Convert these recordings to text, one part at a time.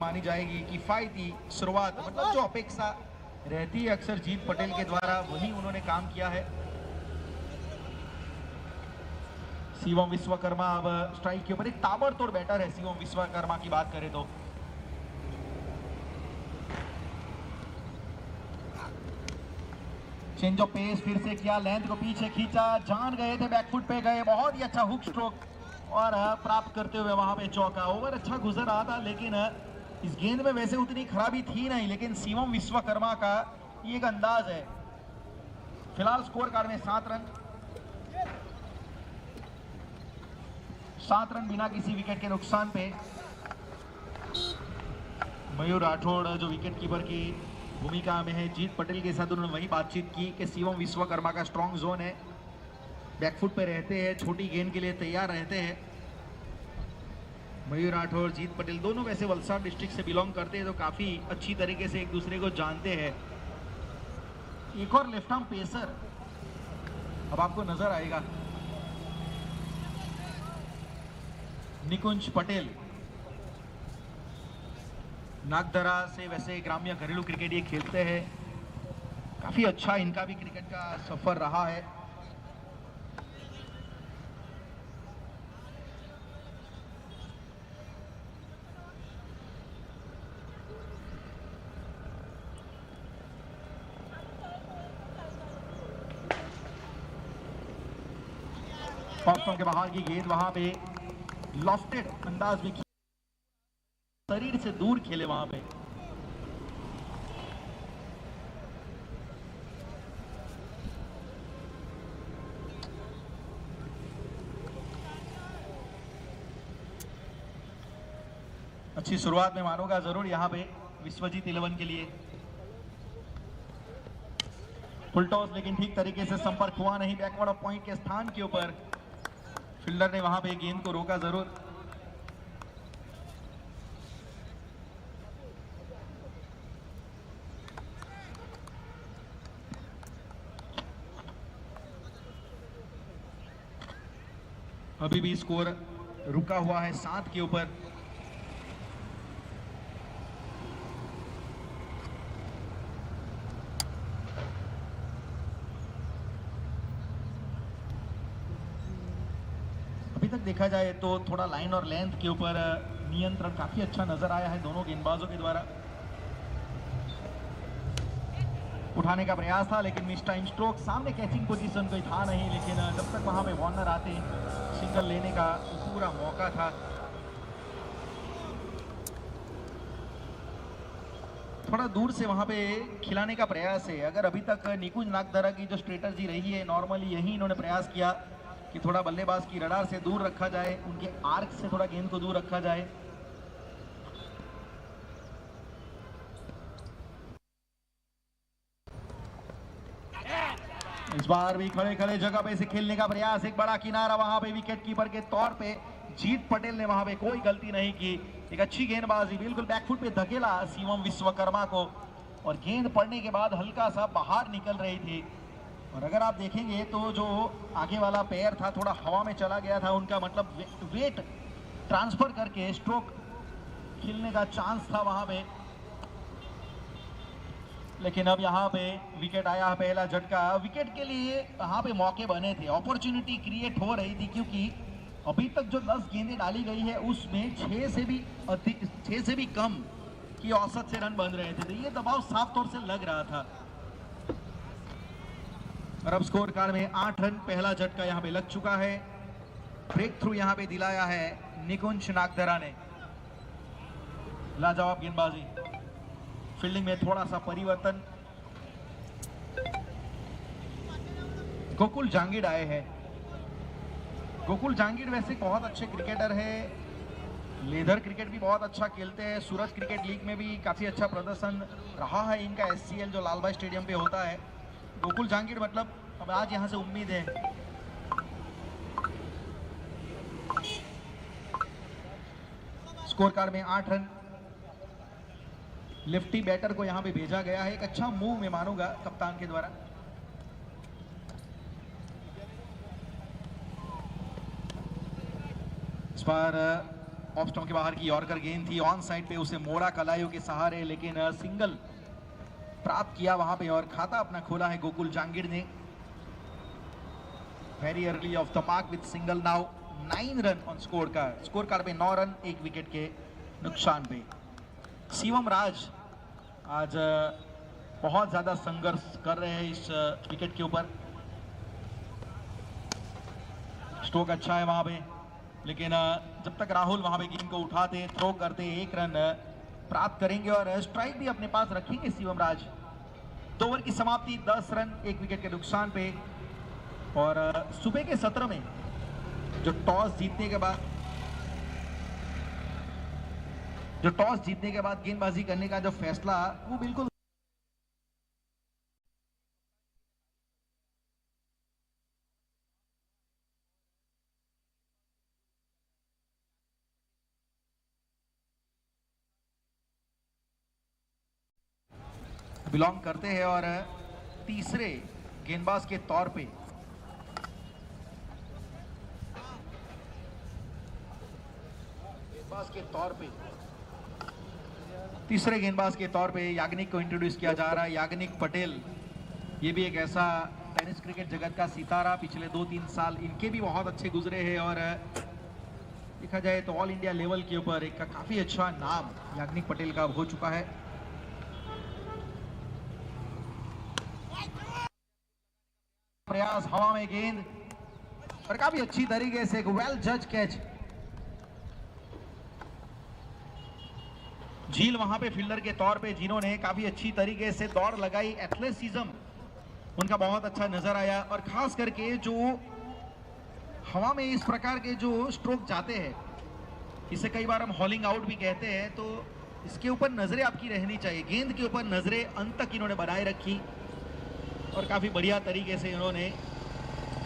मानी जाएगी किफायती शुरुआत, मतलब जो अपेक्षा रहती है अक्सर जीत पटेल के द्वारा वही उन्होंने काम किया है। शिवम विश्वकर्मा अब स्ट्राइक के ऊपर, एक ताबड़तोड़ बैटर है शिवम विश्वकर्मा की बात करें तो। चेंज ऑफ पेस फिर से किया, लेंथ को पीछे खींचा, जान गए थे, बैकफुट पे गए, बहुत ही अच्छा हुक स्ट्रोक और प्राप्त करते हुए वहां पे चौका। ओवर अच्छा गुजर रहा था लेकिन इस गेंद में वैसे उतनी खराबी थी नहीं, लेकिन शिवम विश्वकर्मा का ये एक अंदाज है। फिलहाल स्कोर कार्ड में 7 रन, 7 रन बिना किसी विकेट के नुकसान पे। मयूर राठौड़ जो विकेट कीपर की भूमिका में है, जीत पटेल के साथ उन्होंने वही बातचीत की कि शिवम विश्वकर्मा का स्ट्रॉन्ग जोन है, बैकफुट पे रहते हैं, छोटी गेंद के लिए तैयार रहते हैं। मयूर राठौर, जीत पटेल दोनों वैसे वलसाड डिस्ट्रिक्ट से बिलोंग करते हैं तो काफी अच्छी तरीके से एक दूसरे को जानते हैं। एक और लेफ्ट आर्म पेसर अब आपको नजर आएगा, निकुंज पटेल। नागदरा से वैसे ग्राम्य घरेलू क्रिकेट ये खेलते हैं, काफी अच्छा इनका भी क्रिकेट का सफर रहा है। ऑप्शन के बाहर की गेंद वहां पे लॉफ्टेड अंदाज में, शरीर से दूर खेले वहां पे। अच्छी शुरुआत में मानूंगा जरूर यहां पे विश्वजीत 11 के लिए। फुल टॉस लेकिन ठीक तरीके से संपर्क हुआ नहीं, बैकवर्ड ऑफ पॉइंट के स्थान के ऊपर फील्डर ने वहां पे गेंद को रोका जरूर। अभी भी स्कोर रुका हुआ है 7 के ऊपर। अभी तक देखा जाए तो थोड़ा लाइन और लेंथ के ऊपर नियंत्रण काफी अच्छा नजर आया है दोनों गेंदबाजों के द्वारा। उठाने का प्रयास था लेकिन मिस टाइम स्ट्रोक, सामने कैचिंग पोजीशन कोई था नहीं, लेकिन जब तक वहां पे वार्नर आते सिंगल लेने का पूरा मौका था। थोड़ा दूर से वहां पे खिलाने का प्रयास है। अगर अभी तक निकुंज नागदरा की जो स्ट्रेटजी रही है, नॉर्मली यही इन्होंने प्रयास किया कि थोड़ा बल्लेबाज की रडार से दूर रखा जाए, उनके आर्क से थोड़ा गेंद को दूर रखा जाए। इस बार भी खड़े खड़े जगह पे से खेलने का प्रयास, एक बड़ा किनारा वहां पे विकेट कीपर के तौर पे जीत पटेल ने वहां पे कोई गलती नहीं की। एक अच्छी गेंदबाजी, बिल्कुल बैकफुट पे धकेला शिवम विश्वकर्मा को और गेंद पड़ने के बाद हल्का सा बाहर निकल रही थी। और अगर आप देखेंगे तो जो आगे वाला पैर था थोड़ा हवा में चला गया था उनका, मतलब वेट ट्रांसफर करके स्ट्रोक खेलने का चांस था वहां पे, लेकिन अब यहाँ पे विकेट आया, पहला झटका। विकेट के लिए यहाँ पे मौके बने थे, अपॉर्चुनिटी क्रिएट हो रही थी, क्योंकि अभी तक जो 10 गेंदें डाली गई है उसमें 6 से भी कम की औसत से रन बन रहे थे, तो ये दबाव साफ तौर से लग रहा था। और अब स्कोर कार्ड में 8 रन, पहला झटका यहाँ पे लग चुका है। ब्रेक थ्रू यहाँ पे दिलाया है निकुंज नागदरा ने। लाजवाब गेंदबाजी, फील्डिंग में थोड़ा सा परिवर्तन। गोकुल जांगीड़ आए हैं। गोकुल जांगीड़ वैसे बहुत अच्छे क्रिकेटर है, लेदर क्रिकेट भी बहुत अच्छा खेलते हैं, सूरज क्रिकेट लीग में भी काफी अच्छा प्रदर्शन रहा है इनका, SCL जो लालबाई स्टेडियम पे होता है। गोकुल जांगीड़ मतलब अब आज यहां से उम्मीद है। स्कोर कार्ड में 8 रन, लेफ्टी बैटर को यहां पे भेजा गया है, एक अच्छा मूव में मानूंगा कप्तान के द्वारा। इस बार ऑफ स्टंप के बाहर की यॉर्कर गेंद थी, ऑन साइड पे उसे मोड़ा कलाइयों के सहारे, लेकिन सिंगल प्राप्त किया वहां पे और खाता अपना खोला है गोकुल जांगीर ने। Very early of the mark with single now 9 run on score card पे 9 रन 1 विकेट के नुकसान पे। शिवम राज आज बहुत ज्यादा संघर्ष कर रहे हैं इस विकेट के ऊपर। स्ट्रोक अच्छा है वहां पे, लेकिन जब तक राहुल वहां पे गेंद को उठाते थ्रो करते 1 रन प्राप्त करेंगे और स्ट्राइक भी अपने पास रखेंगे शिवम राज। 2 ओवर की समाप्ति 10 रन 1 विकेट के नुकसान पे। और सुबह के सत्र में जो टॉस जीतने के बाद गेंदबाजी करने का जो फैसला वो बिल्कुल बिलोंग करते हैं और तीसरे गेंदबाज के तौर पे याग्निक को इंट्रोड्यूस किया जा रहा है। याग्निक पटेल, ये भी एक ऐसा टेनिस क्रिकेट जगत का सितारा, पिछले 2-3 साल इनके भी बहुत अच्छे गुजरे हैं और देखा जाए तो ऑल इंडिया लेवल के ऊपर एक काफी अच्छा नाम याग्निक पटेल का हो चुका है। प्रयास, हवा में गेंद और काफी अच्छी तरीके से एक वेल जज कैच। झील वहां पे फील्डर के तौर पे जिन्होंने काफी अच्छी तरीके से दौड़ लगाई, एथलेटिज्म उनका बहुत अच्छा नजर आया और खास करके जो हवा में इस प्रकार के जो स्ट्रोक जाते हैं, इसे कई बार हम हॉलिंग आउट भी कहते हैं, तो इसके ऊपर नजरें आपकी रहनी चाहिए। गेंद के ऊपर नजरें अंत तक इन्होंने बनाए रखी और काफी बढ़िया तरीके से इन्होंने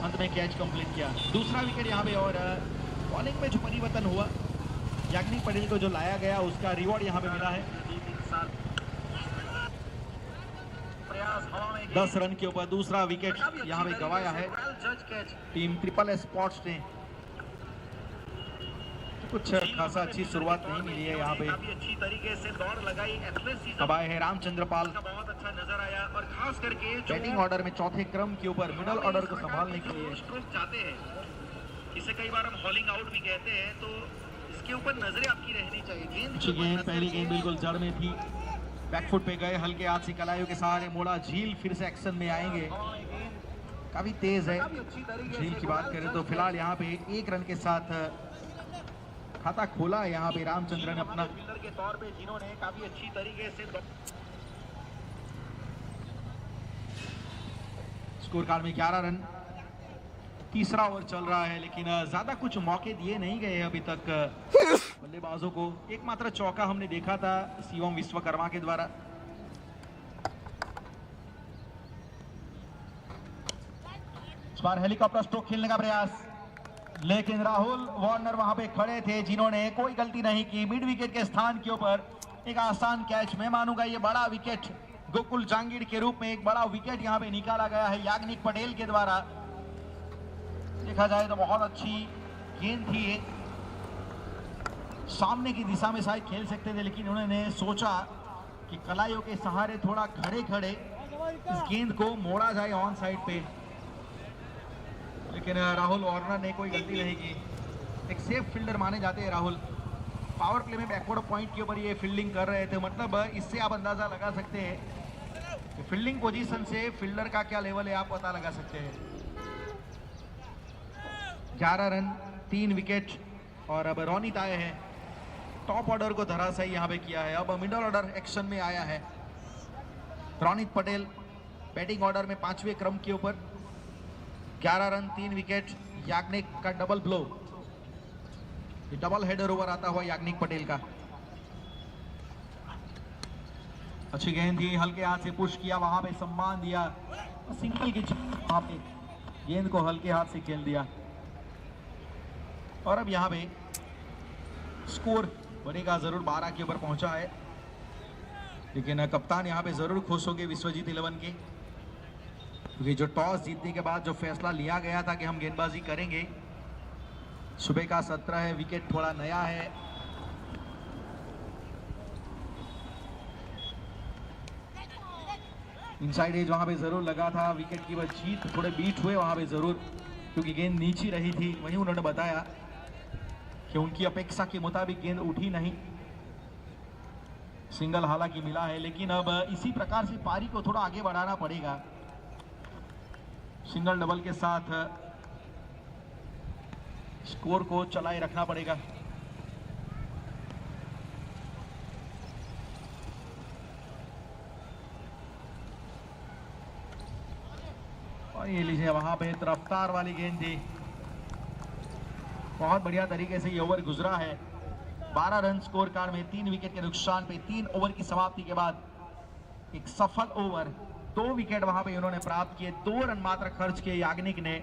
अंत में कैच कंप्लीट किया। दूसरा विकेट यहाँ पे और बॉलिंग में जो परिवर्तन हुआ, याग्निक पटेल को जो लाया गया उसका रिवॉर्ड यहाँ पे मिला है। 10 रन के ऊपर दूसरा विकेट यहाँ पे गवाया है टीम ट्रिपल एस स्पोर्ट्स ने। कुछ खासा अच्छी शुरुआत नहीं मिली है यहाँ पे। अच्छी तरीके से दौड़ लगाई, अब आए हैं रामचंद्र पाल, बहुत अच्छा नजर आया और खास करके बैटिंग ऑर्डर में चौथे क्रम के ऊपर मिडल ऑर्डर को संभालने के लिए स्ट्रोक जाते हैं, इसे कई बार हम हॉलिंग आउट भी कहते हैं, तो इसके ऊपर नजरें आपकी रहनी चाहिए। गेंद पहली गेंद बिल्कुल जड़ में थी, बैकफुट पे गए, हल्के हाथ से कलाइयों के सहारे मोड़ा। झील फिर से एक्शन में आएंगे, काफी तेज है झील की बात करें तो। फिलहाल यहाँ पे 1 रन के साथ खाता खोला है यहाँ पे रामचंद्र ने अपना फील्डर के तौर पे, जिन्होंने काफी अच्छी तरीके से स्कोर कार्ड में 11 रन। तीसरा ओवर चल रहा है, लेकिन ज्यादा कुछ मौके दिए नहीं गए अभी तक बल्लेबाजों को। एकमात्र चौका हमने देखा था शिवम विश्वकर्मा के द्वारा। इस बार हेलीकॉप्टर स्ट्रोक खेलने का प्रयास, लेकिन राहुल वार्नर वहां पे खड़े थे जिन्होंने कोई गलती नहीं की। मिड विकेट के स्थान के ऊपर एक आसान कैच, मैं मानूंगा ये बड़ा विकेट गोकुल जांगीर के रूप में एक बड़ा विकेट यहां पे निकाला गया है याग्निक पटेल के द्वारा। देखा जाए तो बहुत अच्छी गेंद थी, सामने की दिशा में शायद खेल सकते थे, लेकिन उन्होंने सोचा कि कलाइयों के सहारे थोड़ा खड़े खड़े इस गेंद को मोड़ा जाए ऑन साइड पे, लेकिन राहुल वार्नर ने कोई गलती नहीं की। एक सेफ फील्डर माने जाते हैं राहुल। पावर प्ले में बैकवर्ड पॉइंट के ऊपर ये फील्डिंग कर रहे थे, मतलब इससे आप अंदाजा लगा सकते हैं कि फील्डिंग पोजीशन से फील्डर का क्या लेवल है, आप पता लगा सकते हैं। 11 रन 3 विकेट और अब रोनित आए हैं, टॉप ऑर्डर को धराशायी यहाँ पे किया है। अब मिडल ऑर्डर एक्शन में आया है। रोनित पटेल बैटिंग ऑर्डर में 5वें क्रम के ऊपर, 11 रन 3 विकेट। याग्निक का double blow, double header over आता हुआ याग्निक पटेल का। अच्छी गेंद थी, हल्के हाथ से पुश किया, वहां पे सम्मान दिया, सिंगल की वहां पे गेंद को हल्के हाथ से खेल दिया। और अब यहाँ पे स्कोर बढ़ेगा जरूर, 12 के ऊपर पहुंचा है, लेकिन कप्तान यहाँ पे जरूर खुश हो गए विश्वजीत 11 के, क्योंकि जो टॉस जीतने के बाद जो फैसला लिया गया था कि हम गेंदबाजी करेंगे। सुबह का सत्र है, विकेट थोड़ा नया है, इनसाइड एज वहां पे जरूर लगा था, विकेट कीपर जीत थोड़े बीट हुए वहां पे जरूर, क्योंकि गेंद नीचे रही थी। वहीं उन्होंने बताया कि उनकी अपेक्षा के मुताबिक गेंद उठी नहीं, सिंगल हालांकि मिला है, लेकिन अब इसी प्रकार से पारी को थोड़ा आगे बढ़ाना पड़ेगा। सिंगल डबल के साथ स्कोर को चलाए रखना पड़ेगा। और ये लीजिए वहां पे रफ्तार वाली गेंद थी, बहुत बढ़िया तरीके से ये ओवर गुजरा है। 12 रन स्कोर कार्ड में 3 विकेट के नुकसान पे 3 ओवर की समाप्ति के बाद एक सफल ओवर, 2 विकेट वहां पे उन्होंने प्राप्त किए, 2 रन मात्र खर्च किए याग्निक ने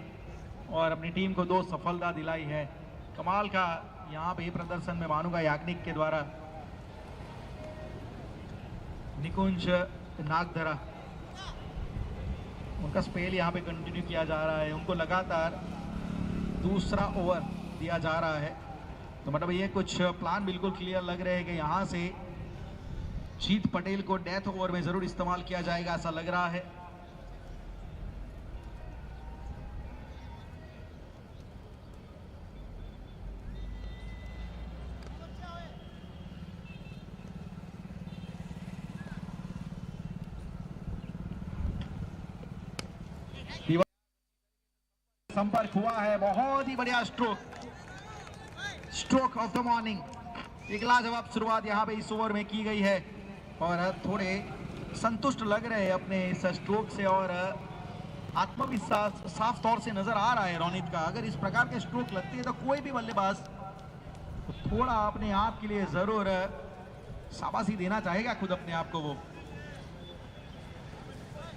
और अपनी टीम को 2 सफलता दिलाई है। कमाल का यहाँ पे प्रदर्शन में मानूंगा याग्निक के द्वारा। निकुंज नागधरा, उनका स्पेल यहाँ पे कंटिन्यू किया जा रहा है, उनको लगातार दूसरा ओवर दिया जा रहा है। तो मतलब ये कुछ प्लान बिल्कुल क्लियर लग रहे हैं कि यहाँ से जीत पटेल को डेथ ओवर में जरूर इस्तेमाल किया जाएगा, ऐसा लग रहा है। संपर्क हुआ है, बहुत ही बढ़िया स्ट्रोक ऑफ द मॉर्निंग। एक लाजवाब शुरुआत यहाँ पे इस ओवर में की गई है और थोड़े संतुष्ट लग रहे हैं अपने इस स्ट्रोक से और आत्मविश्वास साफ तौर से नजर आ रहा है रोनित का। अगर इस प्रकार के स्ट्रोक लगते हैं तो कोई भी बल्लेबाज तो थोड़ा अपने आप के लिए जरूर शाबाशी देना चाहेगा खुद अपने आप को। वो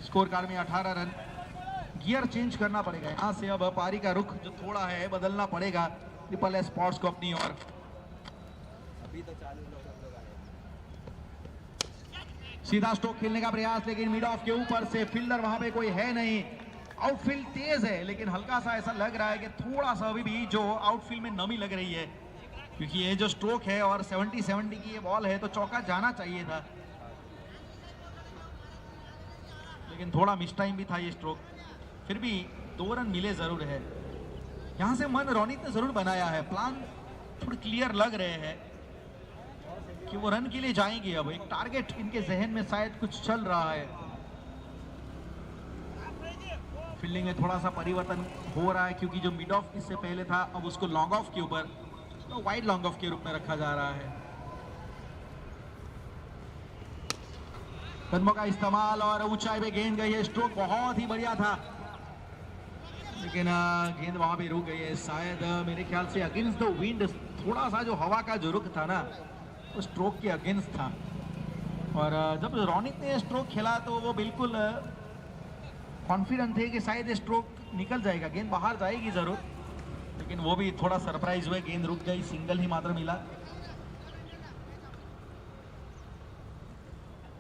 स्कोर कार्ड में 18 रन, गियर चेंज करना पड़ेगा यहाँ से, अब पारी का रुख जो थोड़ा है बदलना पड़ेगा ट्रिपल एस स्पोर्ट्स को अपनी ओर। अभी तो सीधा स्ट्रोक खेलने का प्रयास, लेकिन मिड ऑफ के ऊपर से फील्डर वहां पे कोई है नहीं। आउटफील्ड तेज है, लेकिन हल्का सा ऐसा लग रहा है कि थोड़ा सा अभी भी जो आउटफील्ड में नमी लग रही है, क्योंकि ये जो स्ट्रोक है और 70-70 की ये बॉल है तो चौका जाना चाहिए था, लेकिन थोड़ा मिस टाइम भी था ये स्ट्रोक। फिर भी 2 रन मिले जरूर है। यहां से मन रोनित ने जरूर बनाया है, प्लान थोड़े क्लियर लग रहे हैं कि वो रन के लिए जाएंगे। अब एक टारगेट इनके जहन में शायद कुछ चल रहा है। फील्डिंग में थोड़ा सा परिवर्तन हो रहा है, क्योंकि जो मिड ऑफ इससे पहले था अब उसको लॉन्ग ऑफ के ऊपर तो वाइड लॉन्ग ऑफ के रूप में रखा जा रहा है। कदमों का इस्तेमाल और ऊंचाई पे गेंद गई है, स्ट्रोक बहुत ही बढ़िया था, लेकिन गेंद वहां पे रुक गई है। शायद मेरे ख्याल से अगेंस्ट द विंड, थोड़ा सा जो हवा का जो रुख था ना वो स्ट्रोक के अगेंस्ट था। और जब रोनित ने स्ट्रोक खेला तो वो बिल्कुल कॉन्फिडेंट थे कि शायद स्ट्रोक निकल जाएगा, गेंद बाहर जाएगी जरूर, लेकिन वो भी थोड़ा सरप्राइज हुए, गेंद रुक गई, सिंगल ही मात्र मिला।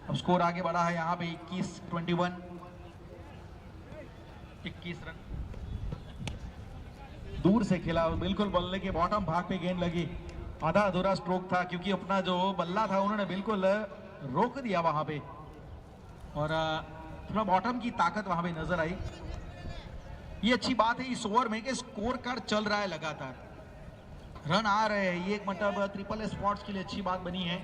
अब स्कोर आगे बढ़ा है यहाँ पे 21-21, 21 रन। दूर से खेला, बिल्कुल बल्ले के बॉटम भाग पे गेंद लगी, आधा अधूरा स्ट्रोक था, क्योंकि अपना जो बल्ला था उन्होंने बिल्कुल रोक दिया वहां पे और थोड़ा बॉटम की ताकत वहां पे नजर आई। ये अच्छी बात है इस ओवर में कि स्कोर कार्ड चल रहा है, लगातार रन आ रहे हैं, ये एक मतलब ट्रिपल एस स्पोर्ट्स के लिए अच्छी बात बनी है।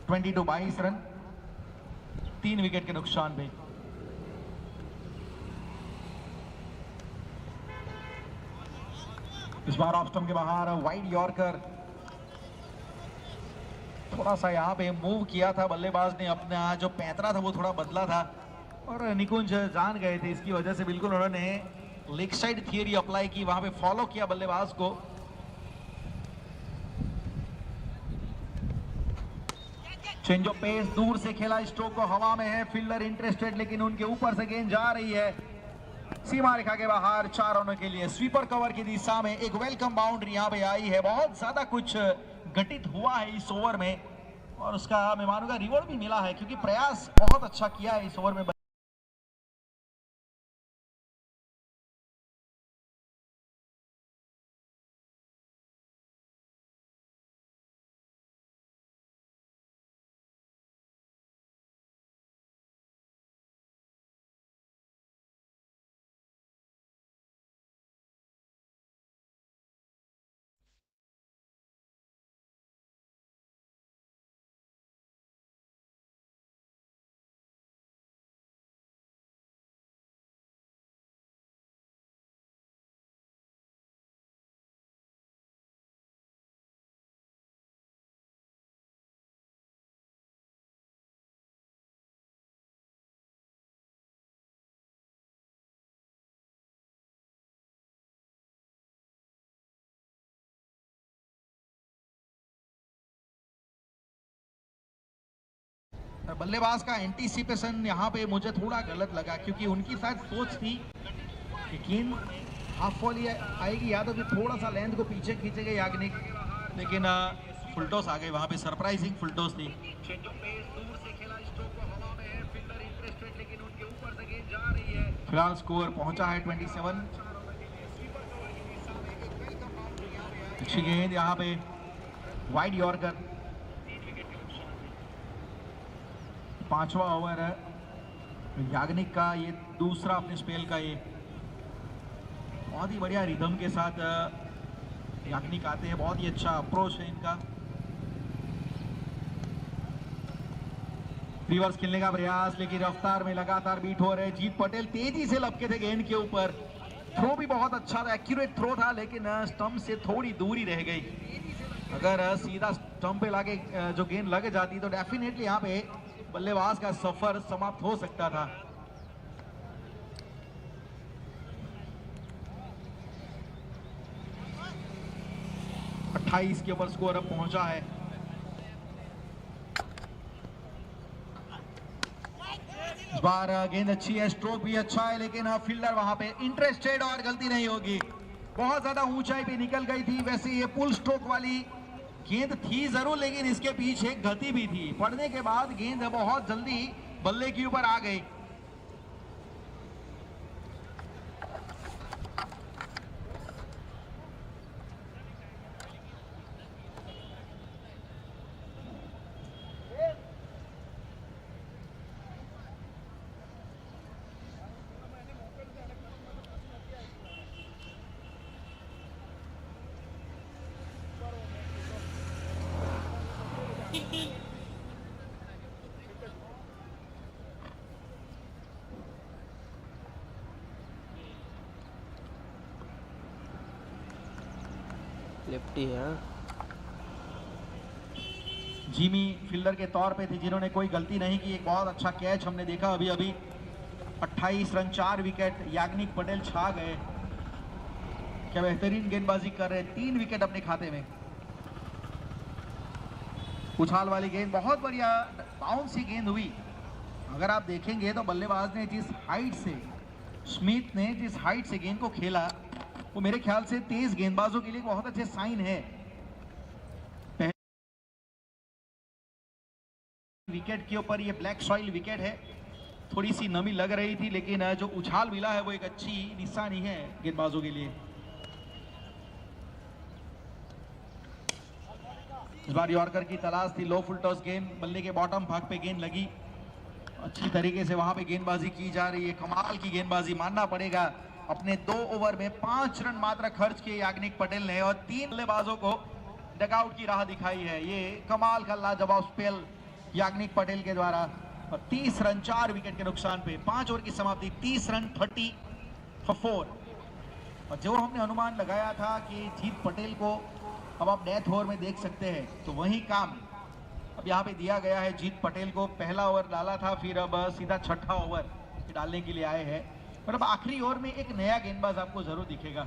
ट्वेंटी 22 रन, 3 विकेट के नुकसान पे। इस बार ऑफ स्टंप के बाहर वाइड यॉर्कर, थोड़ा सा यहाँ पे मूव किया था बल्लेबाज ने, अपना जो पैंतरा था वो थोड़ा बदला था और निकुंज जान गए थे, इसकी वजह से बिल्कुल उन्होंने लेग साइड थियरी अप्लाई की, वहां पे फॉलो किया बल्लेबाज को। चेंज ऑफ पेस, दूर से खेला, स्ट्रोक को हवा में है, फील्डर इंटरेस्टेड, लेकिन उनके ऊपर से गेंद जा रही है सीमा रेखा के बाहर 4 रनों के लिए। स्वीपर कवर की दिशा में एक वेलकम बाउंड्री यहाँ पे आई है। बहुत ज्यादा कुछ घटित हुआ है इस ओवर में और उसका मैं मानूंगा रिवॉर्ड भी मिला है, क्योंकि प्रयास बहुत अच्छा किया है इस ओवर में। बल्लेबाज का एंटीसिपेशन यहाँ पे मुझे थोड़ा गलत लगा, क्योंकि उनकी शायद सोच थी कि गेंद हाफ वॉली आएगी या तो फिर थोड़ा सा लेंथ को पीछे खींचेगा याग्निक, लेकिन फुलटॉस आ गई वहाँ पे, सरप्राइजिंग फुलटॉस थी। फिलहाल स्कोर पहुंचा है 27। अच्छी गेंद यहाँ पे, वाइड यॉर्कर। 5वां ओवर है याग्निक का, ये दूसरा अपने स्पेल का। ये बहुत ही बढ़िया रिदम के साथ याग्निक आते हैं, बहुत ही अच्छा अप्रोच है इनका। रिवर्स खेलने का प्रयास, लेकिन रफ्तार में लगातार बीट हो रहे। जीत पटेल तेजी से लपके थे गेंद के ऊपर, थ्रो भी बहुत अच्छा था, एक्यूरेट थ्रो था, लेकिन स्टंप से थोड़ी दूरी रह गई। अगर सीधा स्टंप पे लाके जो गेंद लग जाती तो डेफिनेटली यहाँ पे बल्लेबाज का सफर समाप्त हो सकता था। के ऊपर स्कोर अब पहुंचा है। इस बार गेंद अच्छी है, स्ट्रोक भी अच्छा है, लेकिन फील्डर वहां पे इंटरेस्टेड और गलती नहीं होगी। बहुत ज्यादा ऊंचाई पे निकल गई थी। वैसे ये पुल स्ट्रोक वाली गेंद थी जरूर, लेकिन इसके पीछे गति भी थी। पड़ने के बाद गेंद बहुत जल्दी बल्ले के ऊपर आ गई। लेफ्टी है। जिमी फील्डर के तौर पे थे जिन्होंने कोई गलती नहीं की। एक बहुत अच्छा कैच हमने देखा अभी अभी। 28 रन 4 विकेट, याग्निक पटेल छा गए। क्या बेहतरीन गेंदबाजी कर रहे हैं, 3 विकेट अपने खाते में। उछाल वाली गेंद, बहुत बढ़िया बाउंसी गेंद हुई। अगर आप देखेंगे तो बल्लेबाज ने जिस हाइट से, स्मिथ ने जिस हाइट से गेंद को खेला, वो मेरे ख्याल से तेज गेंदबाजों के लिए बहुत अच्छे साइन है। विकेट के ऊपर ये ब्लैक सॉइल विकेट है, थोड़ी सी नमी लग रही थी, लेकिन जो उछाल मिला है वो एक अच्छी निशानी है गेंदबाजों के लिए। इस बार यॉर्कर की तलाश थी, लो फुल टॉस गेंद, बल्ले के बॉटम भाग पे गेंद लगी। अच्छी तरीके से वहां पे गेंदबाजी की जा रही है, कमाल की गेंदबाजी मानना पड़ेगा। अपने 2 ओवर में 5 रन मात्र खर्च किए याग्निक पटेल ने और 3 बल्लेबाजों को डगआउट की राह दिखाई है। ये कमाल का लाजवाब स्पेल याग्निक पटेल के द्वारा। और 30 रन 4 विकेट के नुकसान पे 5 ओवर की समाप्ति, 30 रन 30 for 4। और जो हमने अनुमान लगाया था कि जीत पटेल को अब आप डेथ ओवर में देख सकते हैं, तो वही काम अब यहाँ पे दिया गया है। जीत पटेल को पहला ओवर डाला था, फिर अब सीधा छठा ओवर डालने के लिए आए हैं। और अब आखिरी ओवर में एक नया गेंदबाज आपको जरूर दिखेगा।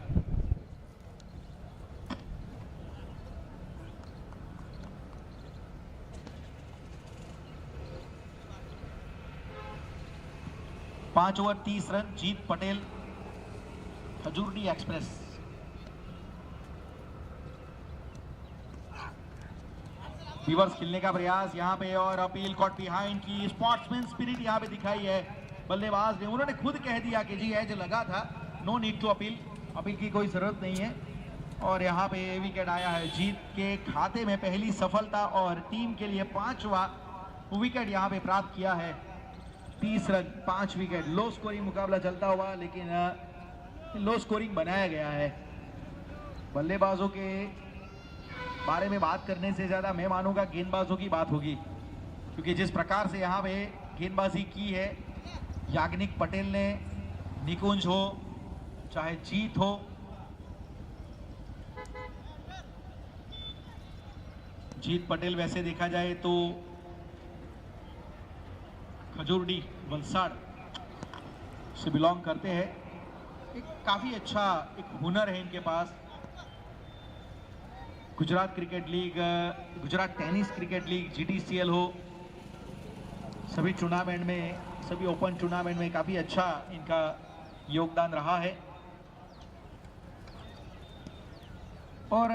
पांच over 30 run, Jeet Patel, खजूरडी express. Reverse खेलने का प्रयास यहाँ पे और अपील कॉट बिहाइंड की। स्पोर्ट्समैन स्पिरिट यहाँ पे दिखाई है बल्लेबाज ने। उन्होंने खुद कह दिया कि जी एज लगा था, no need to appeal, appeal की कोई जरूरत नहीं है। और यहाँ पे विकेट आया है, जीत के खाते में पहली सफलता और टीम के लिए 5वां विकेट यहाँ पे प्राप्त किया है। 30 रन 5 विकेट, लो स्कोरिंग मुकाबला चलता हुआ, लेकिन लो स्कोरिंग बनाया गया है। बल्लेबाजों के बारे में बात करने से ज्यादा मैं मानूंगा गेंदबाजों की बात होगी, क्योंकि जिस प्रकार से यहाँ पे गेंदबाजी की है याग्निक पटेल ने, निकुंज हो चाहे जीत हो, जीत पटेल वैसे देखा जाए तो खजूरडी वलसाड़ से बिलोंग करते हैं। एक काफी अच्छा एक हुनर है इनके पास। Gujarat cricket league, Gujarat tennis cricket league, GTCL हो, सभी टूर्नामेंट में, सभी ओपन टूर्नामेंट में काफी अच्छा इनका योगदान रहा है और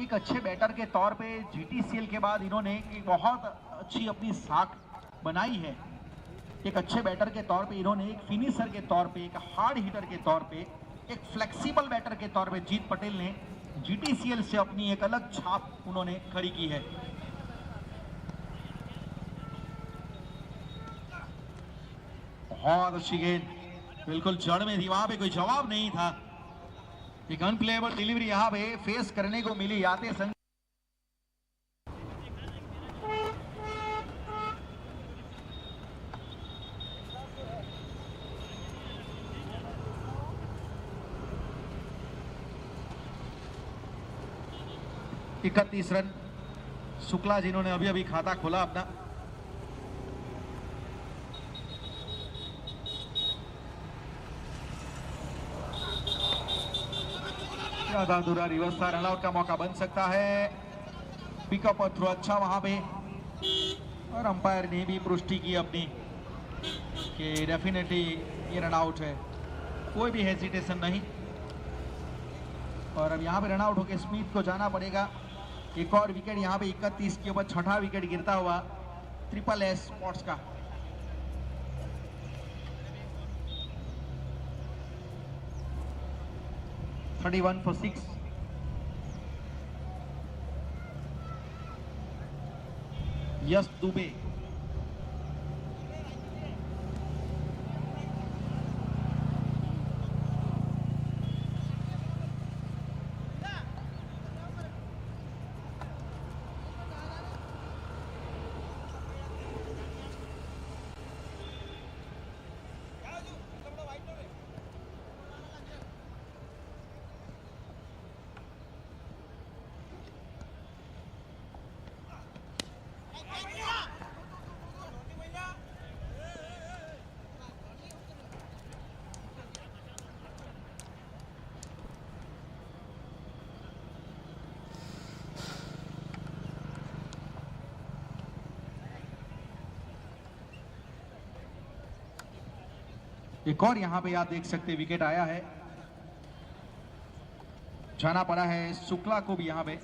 एक अच्छे बैटर के तौर पे जीटीसीएल के बाद इन्होंने एक बहुत अच्छी अपनी साख बनाई है। एक अच्छे बैटर के तौर पे इन्होंने एक फिनिशर के तौर पे, एक हार्ड हिटर के तौर पे, एक फ्लेक्सिबल बैटर के तौर पे जीत पटेल ने जीटीसीएल से अपनी एक अलग छाप उन्होंने खड़ी की है। बहुत अच्छी गेंद, बिल्कुल जड़ में थी, वहां पे कोई जवाब नहीं था। एक अनप्लेएबल डिलीवरी यहां पे फेस करने को मिली आते संग। इकतीस रन। शुक्ला जिन्होंने अभी अभी खाता खोला अपना। ज्यादा अधूरा रिवर्स था, रनआउट का मौका बन सकता है। पिकअप और थ्रो अच्छा वहां पे और अंपायर ने भी पुष्टि की अपनी कि डेफिनेटली ये रनआउट है, कोई भी हेजिटेशन नहीं। और अब यहाँ पे रनआउट होकर स्मिथ को जाना पड़ेगा। एक और विकेट यहाँ पे 31 के ऊपर छठा विकेट गिरता हुआ ट्रिपल एस स्पोर्ट्स का। (31 for 6) यश दुबे। एक और यहां पे आप देख सकते विकेट आया है, जाना पड़ा है शुक्ला को भी यहां पे।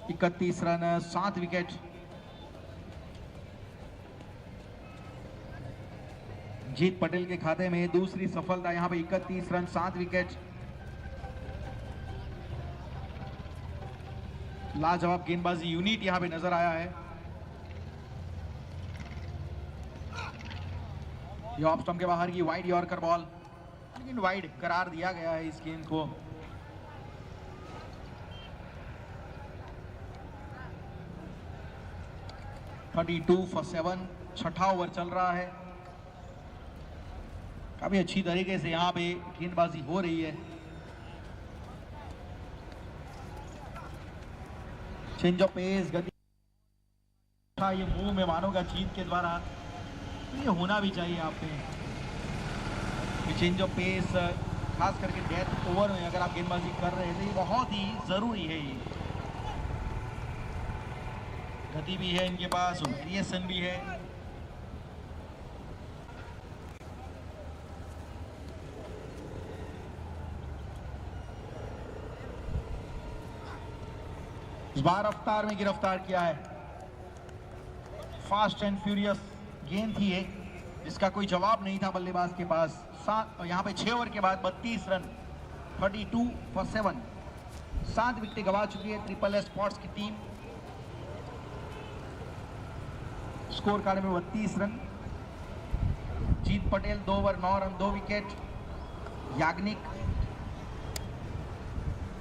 31 रन 7 विकेट। जीत पटेल के खाते में दूसरी सफलता यहां पे। 31 रन 7 विकेट। लाजवाब गेंदबाजी यूनिट यहां पे नजर आया है। ये ऑफ स्टंप के बाहर की वाइड यॉर्कर बॉल, लेकिन वाइड करार दिया गया है इस गेंद को। (32 for 7) छठा ओवर चल रहा है। काफी अच्छी तरीके से यहाँ पे गेंदबाजी हो रही है। चेंज ऑफ पेस, गति, ये मूव में मानोगा जीत के द्वारा, तो ये होना भी चाहिए आप पे। चेंज ऑफ पेस खास करके डेथ ओवर में अगर आप गेंदबाजी कर रहे हैं तो ये बहुत ही जरूरी है। ये गति भी है इनके पास, वेरिएशन भी है। इस बार रफ्तार में गिरफ्तार किया है। फास्ट एंड फ्यूरियस गेंद थी ये, जिसका कोई जवाब नहीं था बल्लेबाज के पास। यहाँ पे 6 ओवर के बाद 32 रन, 32 for 7। 7 विकेट गंवा चुकी है ट्रिपल एस स्पोर्ट्स की टीम। स्कोर कार्ड में 32 run. Jeet Patel 2 over 9 run 2 wicket. Yagnik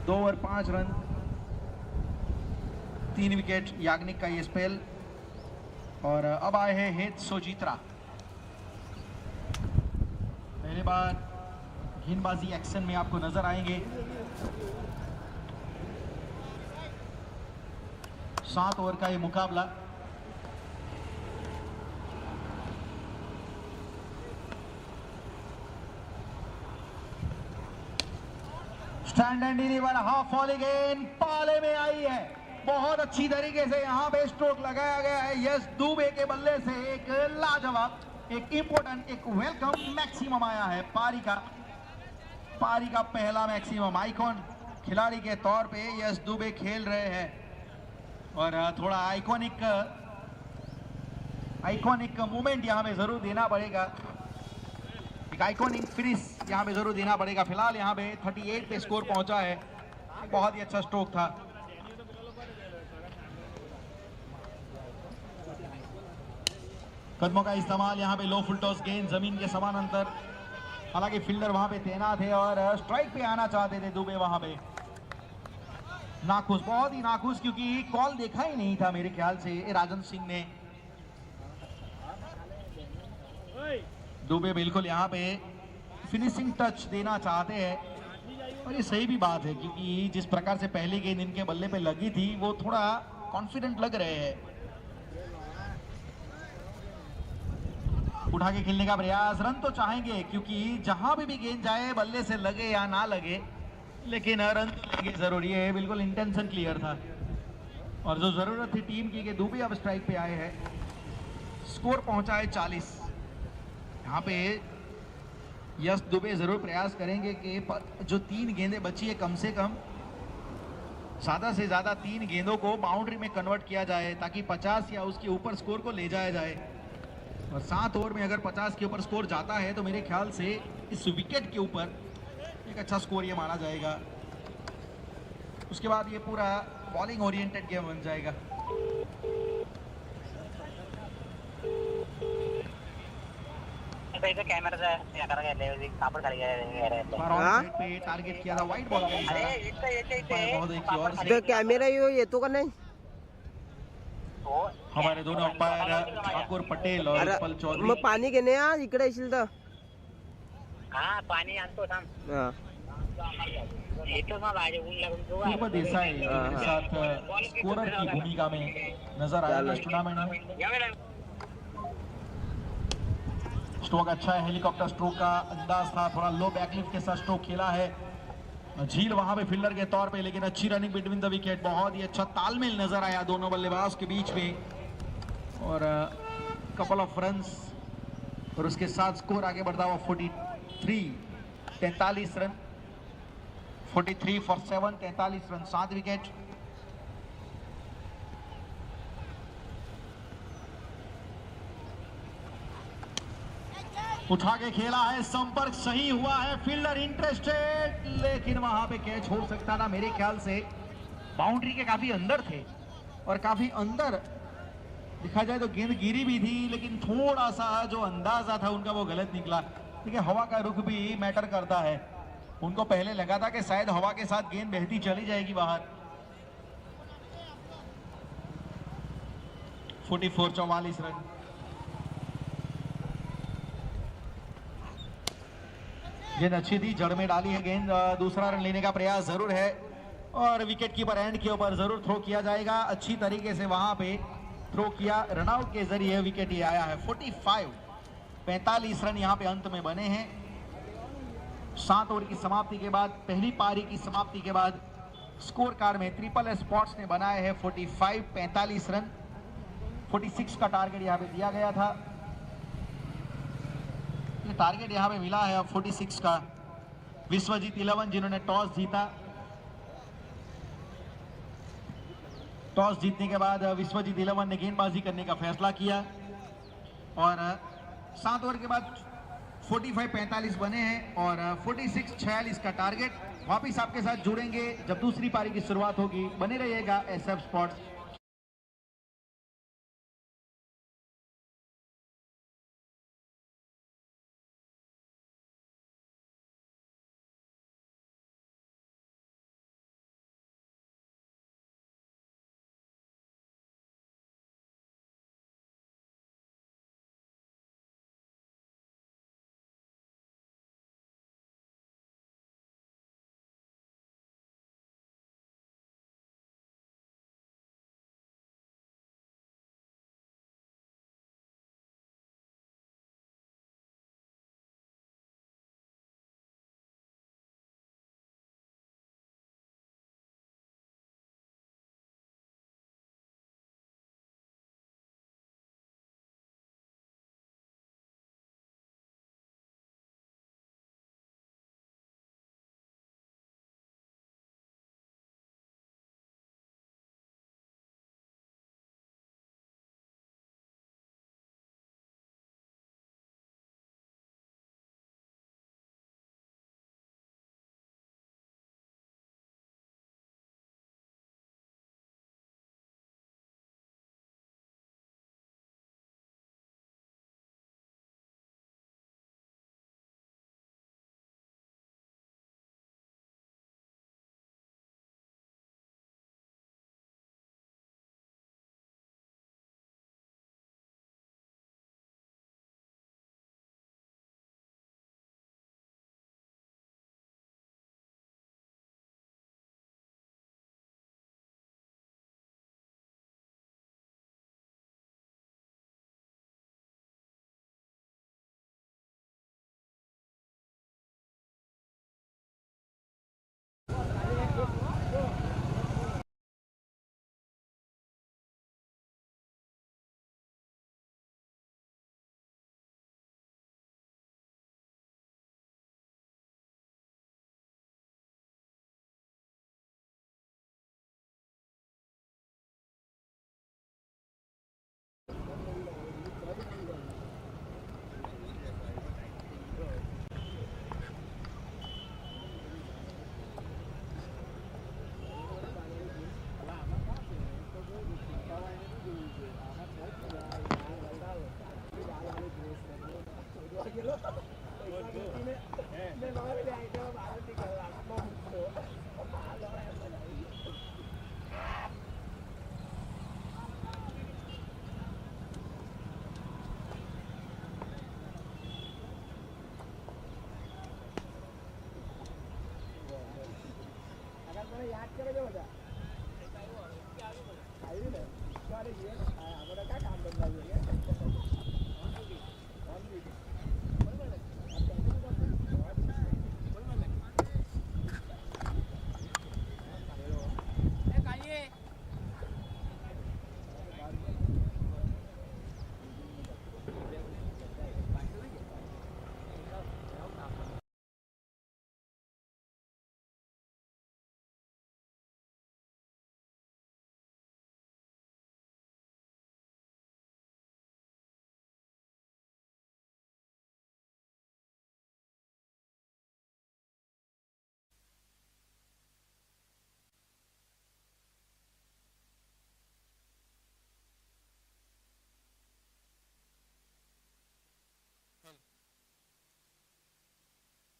2 over 5 run 3 wicket. Yagnik का ये स्पेल। और अब आए हैं हेत सोजित्रा। पहली बार गेंदबाजी एक्शन में आपको नजर आएंगे। 7 ओवर का ये मुकाबला। Stand and deliver, half volley गेंद पाले में आई है। बहुत अच्छी तरीके से यहाँ पे स्ट्रोक लगाया गया है यश दुबे के बल्ले से। एक लाजवाब, एक इंपोर्टेंट, एक वेलकम मैक्सिमम आया है पारी का पहला मैक्सिमम। आइकॉन खिलाड़ी के तौर पे यश दुबे खेल रहे हैं और थोड़ा आइकॉनिक मूवमेंट यहाँ पे जरूर देना पड़ेगा, एक आइकॉनिक फिनिश यहाँ पे जरूर देना पड़ेगा। फिलहाल यहाँ पे 38 पे स्कोर पहुंचा है, बहुत ही अच्छा स्ट्रोक था। कदमों का इस्तेमाल यहाँ पे लो फुल टॉस गेंद जमीन के समानांतर, हालांकि फील्डर वहां पे तैनात है और स्ट्राइक पे आना चाहते थे दुबे, वहां पे नाखुश, बहुत ही नाखुश, क्योंकि कॉल देखा ही नहीं था मेरे ख्याल से राजन सिंह ने। दुबे बिल्कुल यहाँ पे फिनिशिंग टच देना चाहते हैं और ये सही भी बात है, क्योंकि जिस प्रकार से पहली गेंद इनके बल्ले पे लगी थी वो थोड़ा कॉन्फिडेंट लग रहे हैं। उठा के खेलने का प्रयास, रन तो चाहेंगे क्योंकि जहां भी गेंद जाए बल्ले से लगे या ना लगे, लेकिन रन तो लेंगे जरूर, ये बिल्कुल इंटेंशन क्लियर था और जो जरूरत थी टीम की कि दुबे अब स्ट्राइक पे आए हैं। स्कोर पहुंचा है 40। यहाँ पे यश दुबे जरूर प्रयास करेंगे कि जो 3 गेंदें बची है कम से कम ज्यादा से ज्यादा 3 गेंदों को बाउंड्री में कन्वर्ट किया जाए, ताकि 50 या उसके ऊपर स्कोर को ले जाया जाए। और 7 ओवर में अगर 50 के ऊपर स्कोर जाता है तो मेरे ख्याल से इस विकेट के ऊपर एक अच्छा स्कोर ये माना जाएगा। उसके बाद ये पूरा बॉलिंग ओरिएंटेड गेम बन जाएगा। कैमरा टारगेट किया था वाइट बॉल का कैमरा येतो का नाही? हमारे दोनों अंपायर ठाकुर पटेल और उत्पल चौधरी। मग पाणी घेणे या इकडे येशील तर. हाँ पानी आणतो थांब. येतो मग बाहेर ऊन लागून जो आहे. पूर्व देसाई के साथ स्कोरर की भूमिका में नजर आया इस टूर्नामेंट में। स्ट्रोक अच्छा है, हेलीकॉप्टर स्ट्रोक का अंदाज था, थोड़ा लो बैकलिफ्ट के साथ स्ट्रोक खेला है झील वहां पे फील्डर के तौर पे, लेकिन अच्छी रनिंग बिटवीन द विकेट, बहुत ही अच्छा तालमेल नजर आया दोनों बल्लेबाज के बीच में और कपल ऑफ रन्स और उसके साथ स्कोर आगे बढ़ता हुआ 43 रन, 43 फॉर 7, 43 रन, 7 विकेट। उठा के खेला है, संपर्क सही हुआ है, फील्डर इंटरेस्टेड, लेकिन वहां पे कैच हो सकता था। मेरे ख्याल से बाउंड्री के काफी अंदर थे और काफी अंदर दिखा जाए तो गेंद गिरी भी थी, लेकिन थोड़ा सा जो अंदाजा था उनका वो गलत निकला। देखिए हवा का रुख भी मैटर करता है, उनको पहले लगा था कि शायद हवा के साथ गेंद बहती चली जाएगी बाहर। 44 रन। गेंद अच्छी थी, जड़ में डाली है गेंद, दूसरा रन लेने का प्रयास जरूर है और विकेट कीपर एंड के ऊपर जरूर थ्रो किया जाएगा। अच्छी तरीके से वहां पे थ्रो किया, रनआउट के जरिए विकेट ये आया है। 45 रन यहाँ पे अंत में बने हैं। 7 ओवर की समाप्ति के बाद, पहली पारी की समाप्ति के बाद स्कोर कार्ड में ट्रिपल स्पॉट्स ने बनाए हैं 45 रन। 46 का टारगेट यहाँ पे दिया गया था, ये टारगेट यहाँ पे मिला है अब 46 का। विश्वजीत 11 जिन्होंने टॉस जीता, टॉस जीतने के बाद विश्वजीत 11 ने गेंदबाजी करने का फैसला किया और 7 ओवर के बाद 45 बने हैं और 46 का टारगेट। वापिस आपके साथ जुड़ेंगे जब दूसरी पारी की शुरुआत होगी, बने रहिएगा SF स्पोर्ट्स।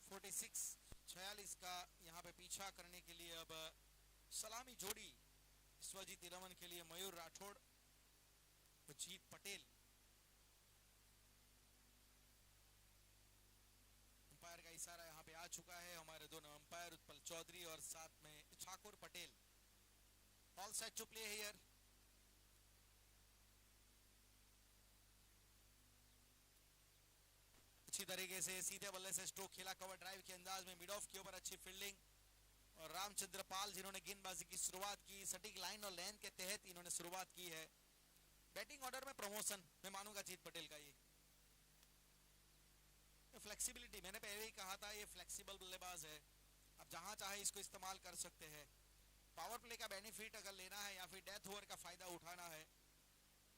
46 का यहाँ पे पीछा करने के लिए अब सलामी जोड़ी स्वजीत 11 के लिए मयूर राठौड़ और जीत पटेल। अंपायर का इशारा यहाँ पे आ चुका है। हमारे दोनों अंपायर उत्पल चौधरी और साथ में Thakur Patel. All set to play here. अच्छी तरीके से सीधे बल्ले से स्ट्रोक खेला कवर ड्राइव के अंदाज में मिड ऑफ के ऊपर अच्छी फील्डिंग। और रामचंद्र पाल जिन्होंने गेंदबाजी की शुरुआत की, सटीक लाइन और लेंथ के तहत इन्होंने शुरुआत की है। बैटिंग ऑर्डर में प्रमोशन मैं मानूंगा जीत पटेल का। ये फ्लेक्सिबिलिटी मैंने पहले ही कहा था, ये फ्लेक्सिबल बल्लेबाज है। अब जहां चाहे इसको इस्तेमाल कर सकते हैं। पावर प्ले का बेनिफिट अगर लेना है या फिर डेथ ओवर का फायदा उठाना है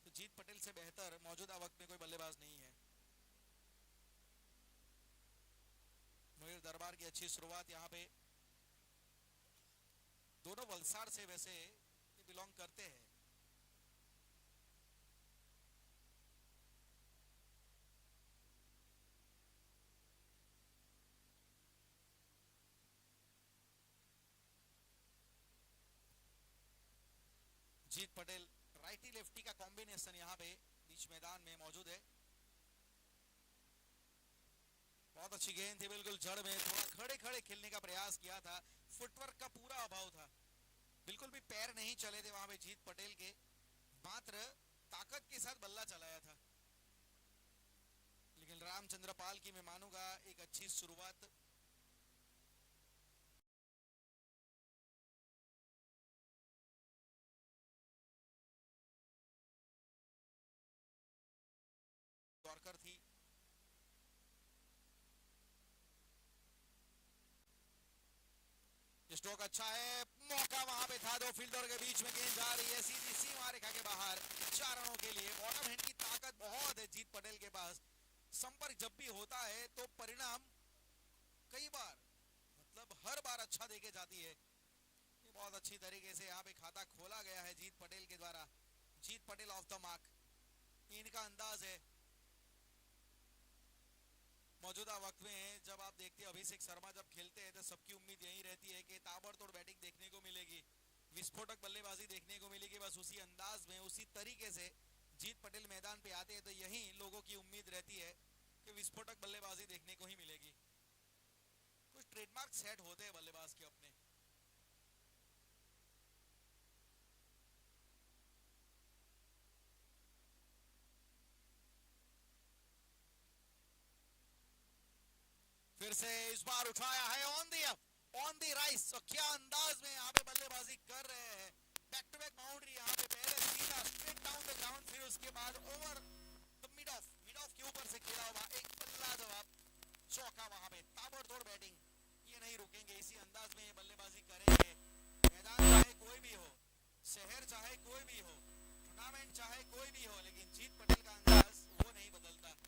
तो जीत पटेल से बेहतर मौजूदा वक्त में कोई बल्लेबाज नहीं है। मयूर दरबार की अच्छी शुरुआत यहाँ पे। दोनों वलसाड़ से वैसे बिलोंग करते हैं। जीत पटेल राइटी लेफ्टी का कॉम्बिनेशन यहाँ पे बीच मैदान में मौजूद है। बहुत अच्छी गेंद थी, बिल्कुल जड़ में थोड़ा खड़े खड़े खेलने का प्रयास किया था। फुटवर्क का पूरा अभाव था, बिल्कुल भी पैर नहीं चले थे वहां पे जीत पटेल के। मात्र ताकत के साथ बल्ला चलाया था। लेकिन रामचंद्र पाल की मैं मानूंगा एक अच्छी शुरुआत। दौड़कर थी। स्ट्रोक अच्छा है, मौका वहां पे था। दो फील्डर के बीच में गेंद जा रही है सीधी सीमा रेखा के बाहर 4 रनों के लिए। बॉटम हैंड की ताकत बहुत है जीत पटेल के पास। संपर्क जब भी होता है तो परिणाम कई बार मतलब हर बार अच्छा देके जाती है। ये बहुत अच्छी तरीके से यहाँ पे खाता खोला गया है जीत पटेल के द्वारा। जीत पटेल ऑफ द मार्क इनका अंदाज है। मौजूदा वक्त में जब आप देखते हैं अभिषेक शर्मा जब खेलते हैं तो सबकी उम्मीद यही रहती है कि ताबड़तोड़ बैटिंग देखने को मिलेगी, विस्फोटक बल्लेबाजी देखने को मिलेगी। बस उसी अंदाज में उसी तरीके से जीत पटेल मैदान पे आते हैं तो यही लोगों की उम्मीद रहती है कि विस्फोटक बल्लेबाजी देखने को ही मिलेगी। कुछ ट्रेडमार्क सेट होते हैं बल्लेबाज के अपने। फिर से इस बार उठाया है ऑन दी राइस। और क्या अंदाज में यहाँ पे बल्लेबाजी कर रहे हैं। बैक टू बैक बाउंड्री यहाँ पे पहले सीधा स्ट्रेट डाउन द ग्राउंड, फिर उसके बाद ओवर द मिड ऑफ के ऊपर से खेला हुआ एक बल्ला जवाब चौका। वहां पे ताबड़तोड़ बैटिंग, ये नहीं रुकेंगे, इसी अंदाज में ये बल्लेबाजी करेंगे। मैदान चाहे कोई भी हो, शहर चाहे कोई भी हो, टूर्नामेंट चाहे कोई भी हो, लेकिन जीत पटेल का अंदाज वो नहीं बदलता।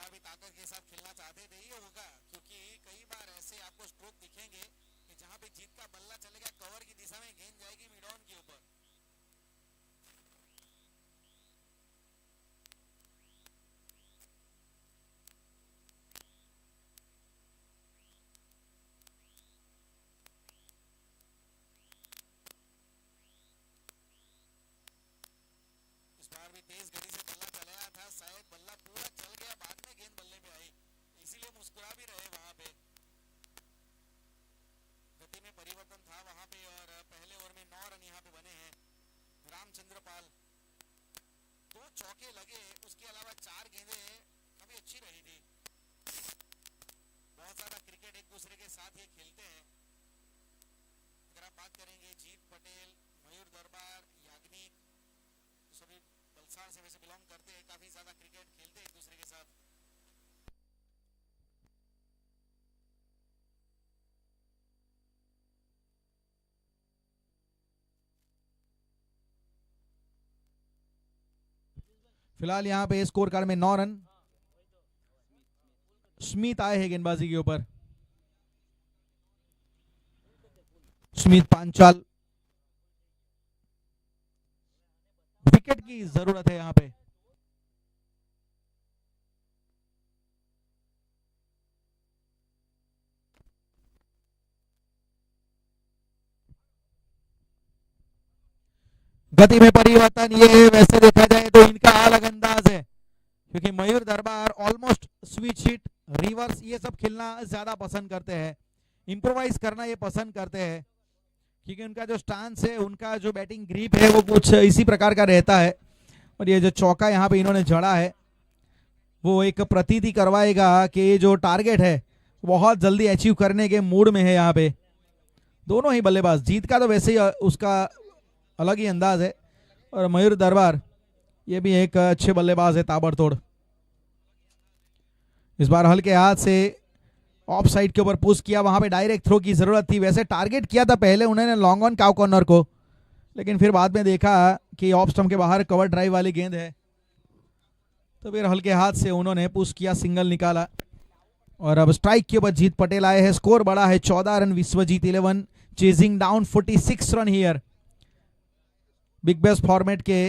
भी ताकत के साथ खेलना चाहते थे, ये होगा क्योंकि कई बार ऐसे आपको स्ट्रोक दिखेंगे कि जहां पे जीत का बल्ला चलेगा कवर की दिशा में गेंद जाएगी मिड ऑन के ऊपर। फिलहाल यहाँ पे स्कोर कार्ड में 9 रन। स्मिथ आए हैं गेंदबाजी के ऊपर। स्मिथ पांचाल, विकेट की जरूरत है यहाँ पे। गति में परिवर्तन, ये वैसे देखा जाए तो इनका अलग अंदाज है, क्योंकि मयूर दरबार ऑलमोस्ट स्विच हिट, रिवर्स ये सब खेलना ज्यादा पसंद करते हैं, इंप्रोवाइज करना ये पसंद करते हैं, क्योंकि उनका जो स्टांस है, उनका जो बैटिंग ग्रिप है वो कुछ इसी प्रकार का रहता है। और ये जो चौका यहाँ पे इन्होंने जड़ा है वो एक प्रतीति करवाएगा कि ये जो टारगेट है बहुत जल्दी अचीव करने के मूड में है यहाँ पे दोनों ही बल्लेबाज। जीत का तो वैसे ही उसका अलग ही अंदाज है, और मयूर दरबार ये भी एक अच्छे बल्लेबाज है, ताबड़तोड़। इस बार हल्के हाथ से ऑफ साइड के ऊपर पुश किया, वहां पे डायरेक्ट थ्रो की जरूरत थी। वैसे टारगेट किया था पहले उन्होंने लॉन्ग ऑन काउ कॉर्नर को, लेकिन फिर बाद में देखा कि ऑफ स्टंप के बाहर कवर ड्राइव वाली गेंद है, तो फिर हल्के हाथ से उन्होंने पुश किया, सिंगल निकाला। और अब स्ट्राइक के ऊपर जीत पटेल आए हैं। स्कोर बड़ा है 14 run, Vishwajeet 11, chasing down 46 run here. Big Bash format के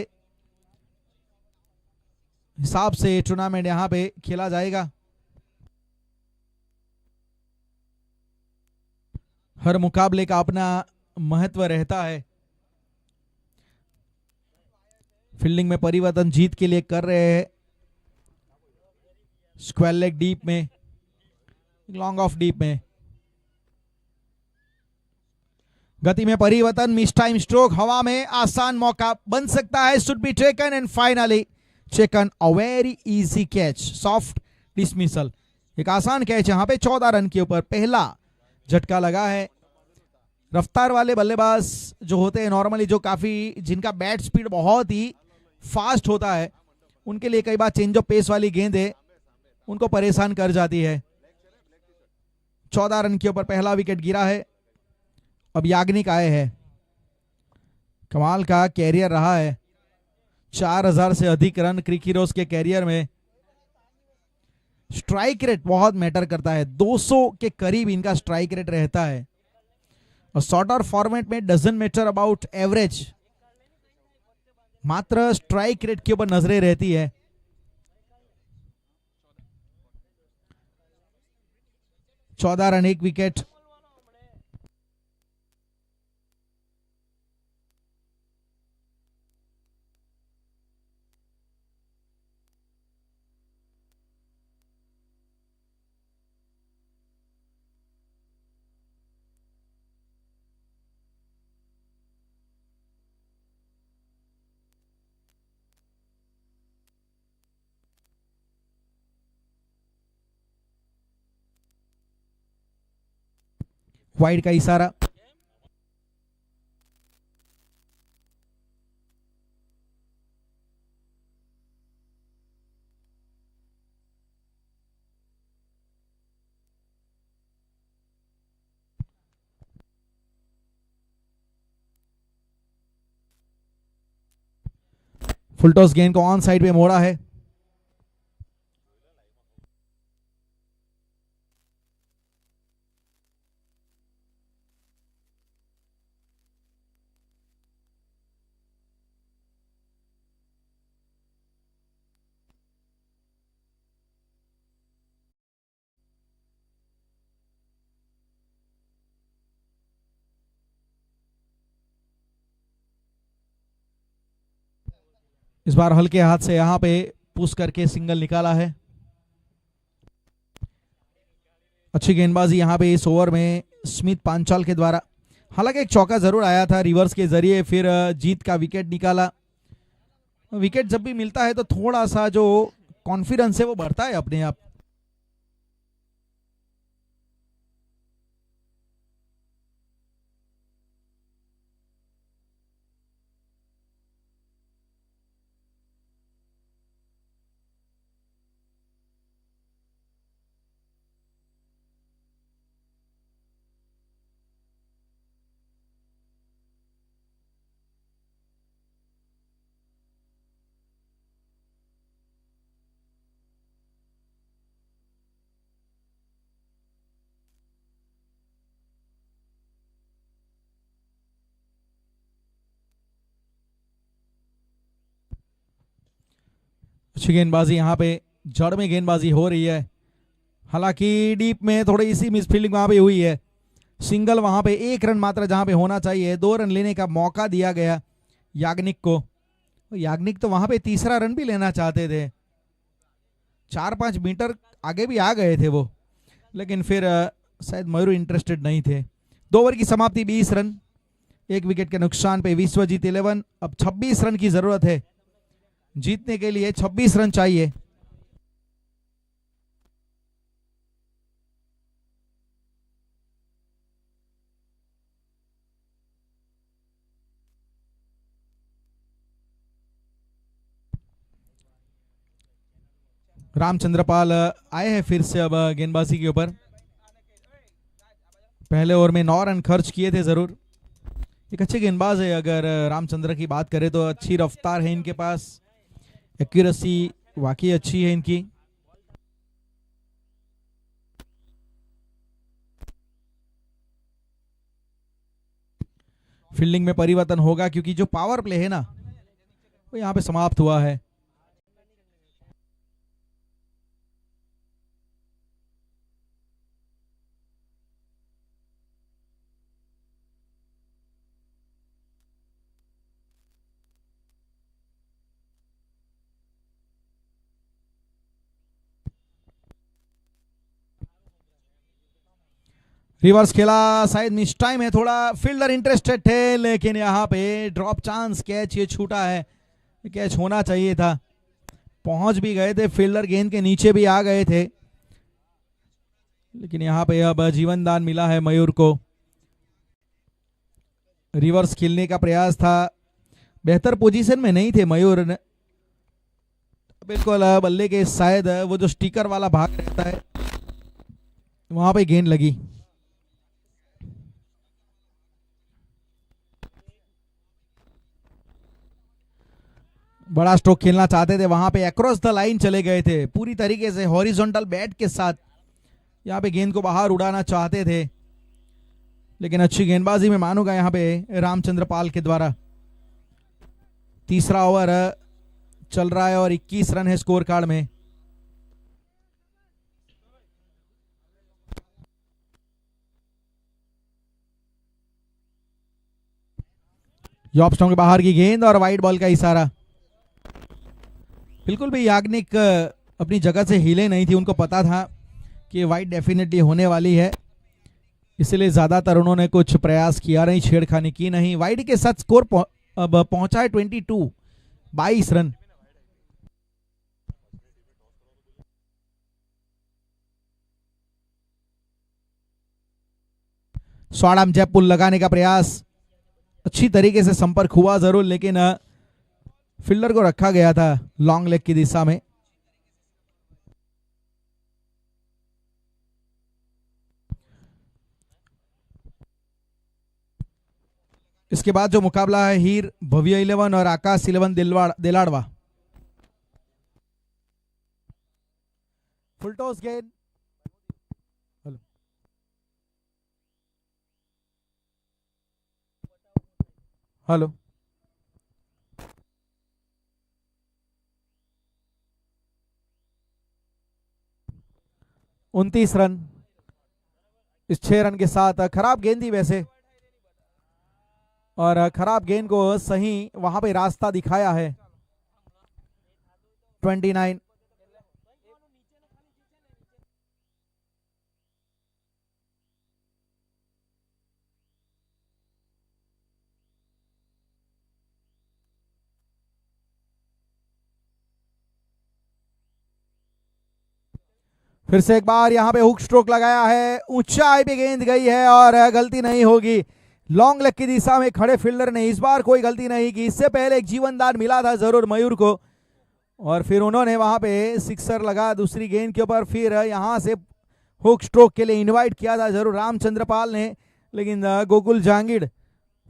हिसाब से टूर्नामेंट यहां पे खेला जाएगा। हर मुकाबले का अपना महत्व रहता है। फील्डिंग में परिवर्तन जीत के लिए कर रहे हैं। स्क्वायर लेग डीप में, लॉन्ग ऑफ डीप में। गति में परिवर्तन, मिस टाइम स्ट्रोक, हवा में आसान मौका बन सकता है, should be taken and finally taken a very easy catch, soft dismissal. एक आसान कैच यहां पे 14 रन के ऊपर पहला झटका लगा है। रफ्तार वाले बल्लेबाज जो होते हैं नॉर्मली, जो काफी जिनका बैट स्पीड बहुत ही फास्ट होता है, उनके लिए कई बार चेंज ऑफ पेस वाली गेंदें उनको परेशान कर जाती है। 14 रन के ऊपर पहला विकेट गिरा है। अब याग्निक आए हैं। कमाल का कैरियर रहा है, 4000 से अधिक रन क्रिक हीरोज के कैरियर में। स्ट्राइक रेट बहुत मैटर करता है, 200 के करीब इनका स्ट्राइक रेट रहता है। और शॉर्टर फॉर्मेट में डजंट मैटर अबाउट एवरेज, मात्र स्ट्राइक रेट के ऊपर नजरें रहती है। चौदह रन, एक विकेट। वाइड का इशारा। फुलटॉस गेंद को ऑन साइड पे मोड़ा है। इस बार हल्के हाथ से यहां पे पुश करके सिंगल निकाला है। अच्छी गेंदबाजी यहां पे इस ओवर में स्मिथ पांचाल के द्वारा। हालांकि एक चौका जरूर आया था रिवर्स के जरिए, फिर जीत का विकेट निकाला। विकेट जब भी मिलता है तो थोड़ा सा जो कॉन्फिडेंस है वो बढ़ता है अपने आप। अच्छी गेंदबाजी, यहाँ पे जड़ में गेंदबाजी हो रही है, हालांकि डीप में थोड़ी सी मिसफील्डिंग वहां पे हुई है। सिंगल वहां पे 1 रन मात्र जहां पे होना चाहिए, 2 रन लेने का मौका दिया गया याग्निक को। याग्निक तो वहां पे तीसरा रन भी लेना चाहते थे, 4-5 मीटर आगे भी आ गए थे वो, लेकिन फिर शायद मयूर इंटरेस्टेड नहीं थे। 2 ओवर की समाप्ति, 20 रन, 1 विकेट के नुकसान पे विश्वजीत 11। अब 26 रन की जरूरत है, जीतने के लिए 26 रन चाहिए। रामचंद्रपाल आए हैं फिर से अब गेंदबाजी के ऊपर। पहले ओवर में 9 रन खर्च किए थे जरूर। एक अच्छे गेंदबाज है, अगर रामचंद्र की बात करें तो अच्छी रफ्तार है इनके पास, एक्यूरेसी वाकई अच्छी है इनकी। फील्डिंग में परिवर्तन होगा क्योंकि जो पावर प्ले है ना वो यहां पे समाप्त हुआ है। रिवर्स खेला, शायद मिस टाइम है, थोड़ा फील्डर इंटरेस्टेड थे, लेकिन यहाँ पे ड्रॉप चांस, कैच ये छूटा है, कैच होना चाहिए था। पहुंच भी गए थे, फील्डर गेंद के नीचे भी आ गए थे, लेकिन यहाँ पे अब जीवन दान मिला है मयूर को। रिवर्स खेलने का प्रयास था, बेहतर पोजीशन में नहीं थे मयूर, बिल्कुल बल्ले के शायद वो जो स्टिकर वाला भाग रहता है वहां पे गेंद लगी। बड़ा स्ट्रोक खेलना चाहते थे, वहां पे अक्रॉस द लाइन चले गए थे, पूरी तरीके से हॉरिजॉन्टल बैट के साथ यहाँ पे गेंद को बाहर उड़ाना चाहते थे, लेकिन अच्छी गेंदबाजी में मानूंगा यहाँ पे रामचंद्र पाल के द्वारा। तीसरा ओवर चल रहा है और 21 रन है स्कोर कार्ड में। यॉप स्टंप के बाहर की गेंद और वाइड बॉल का इशारा। बिल्कुल भी याग्निक अपनी जगह से हिले नहीं थी, उनको पता था कि वाइड डेफिनेटली होने वाली है, इसलिए ज्यादातर उन्होंने कुछ प्रयास किया नहीं, छेड़खानी की नहीं। वाइड के साथ स्कोर अब पहुंचा है 22 रन। स्वाडाम जैप पुल लगाने का प्रयास, अच्छी तरीके से संपर्क हुआ जरूर, लेकिन फील्डर को रखा गया था लॉन्ग लेग की दिशा में। इसके बाद जो मुकाबला है हीर भव्य 11 और आकाश 11 दिलाड़वा। फुल टॉस गेंद, हेलो 29 रन इस 6 रन के साथ। खराब गेंद थी वैसे, और खराब गेंद को सही वहां पे रास्ता दिखाया है। 29। फिर से एक बार यहां पे हुक स्ट्रोक लगाया है, ऊंचाई पे गेंद गई है और गलती नहीं होगी। लॉन्ग लेग की दिशा में खड़े फील्डर ने इस बार कोई गलती नहीं की। इससे पहले एक जीवनदान मिला था जरूर मयूर को, और फिर उन्होंने वहां पे सिक्सर लगा दूसरी गेंद के ऊपर, फिर यहां से हुक स्ट्रोक के लिए इनवाइट किया था जरूर रामचंद्र पाल ने, लेकिन गोकुल जहांगीर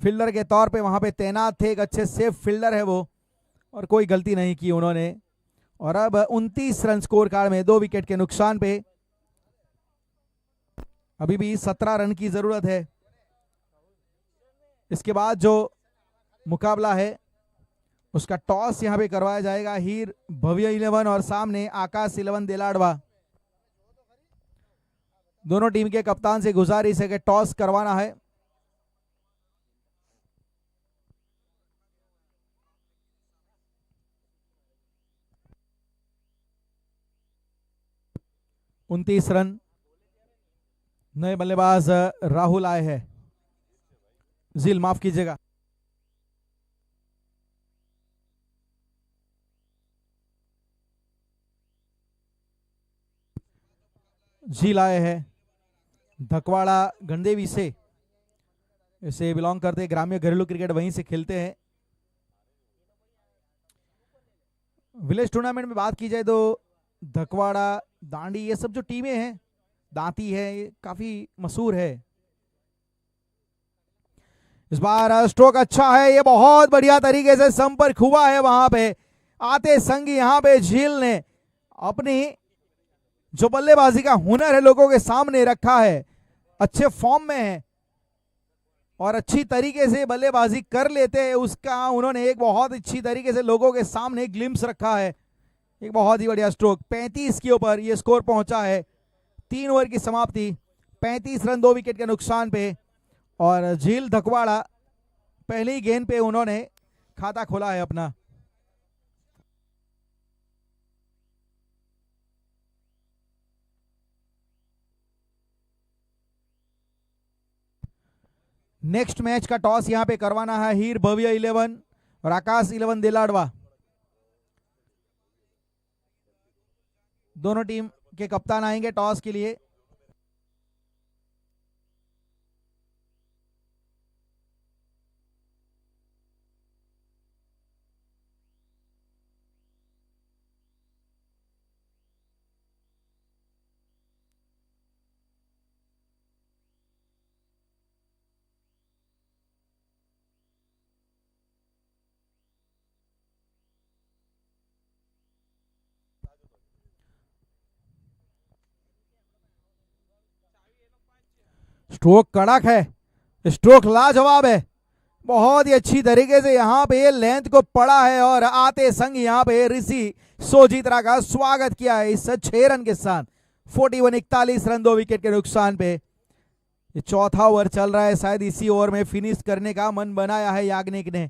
फील्डर के तौर पे वहां पे तैनात थे, एक अच्छे सेफ फील्डर है वो, और कोई गलती नहीं की उन्होंने। और अब 29 रन स्कोर कार्ड में 2 विकेट के नुकसान पे। अभी भी 17 रन की जरूरत है। इसके बाद जो मुकाबला है उसका टॉस यहां पे करवाया जाएगा हीर भव्य 11 और सामने आकाश 11 देलाड़वा। दोनों टीम के कप्तान से गुजारिश है कि टॉस करवाना है। उनतीस रन। नए बल्लेबाज राहुल आए हैं। झील माफ कीजिएगा। झील आए हैं। धकवाड़ा गंदेवी से इसे बिलोंग करते हैं। ग्राम्य घरेलू क्रिकेट वहीं से खेलते हैं। विलेज टूर्नामेंट में बात की जाए तो धकवाड़ा, दांडी, ये सब जो टीमें हैं, दांती है, ये काफी मशहूर है। इस बार स्ट्रोक अच्छा है, ये बहुत बढ़िया तरीके से संपर्क हुआ है वहां पे। आते संग यहां पे झील ने अपनी जो बल्लेबाजी का हुनर है लोगों के सामने रखा है। अच्छे फॉर्म में है और अच्छी तरीके से बल्लेबाजी कर लेते हैं, उसका उन्होंने एक बहुत अच्छी तरीके से लोगों के सामने ग्लिम्स रखा है। एक बहुत ही बढ़िया स्ट्रोक। 35 के ऊपर ये स्कोर पहुंचा है। 3 ओवर की समाप्ति, 35 रन 2 विकेट के नुकसान पे। और झील धकवाड़ा पहली गेंद पे उन्होंने खाता खोला है अपना। नेक्स्ट मैच का टॉस यहां पे करवाना है हीर भव्य 11 और आकाश 11 देलाड़वा। दोनों टीम के कप्तान आएंगे टॉस के लिए। स्ट्रोक कड़क है, स्ट्रोक लाजवाब है। बहुत ही अच्छी तरीके से यहाँ पे लेंथ को पड़ा है और आते संग यहाँ पे ऋषि सोजित्रा का स्वागत किया है इस 6 रन के साथ। 41 रन 2 विकेट के नुकसान पे। ये चौथा ओवर चल रहा है, शायद इसी ओवर में फिनिश करने का मन बनाया है याग्निक ने।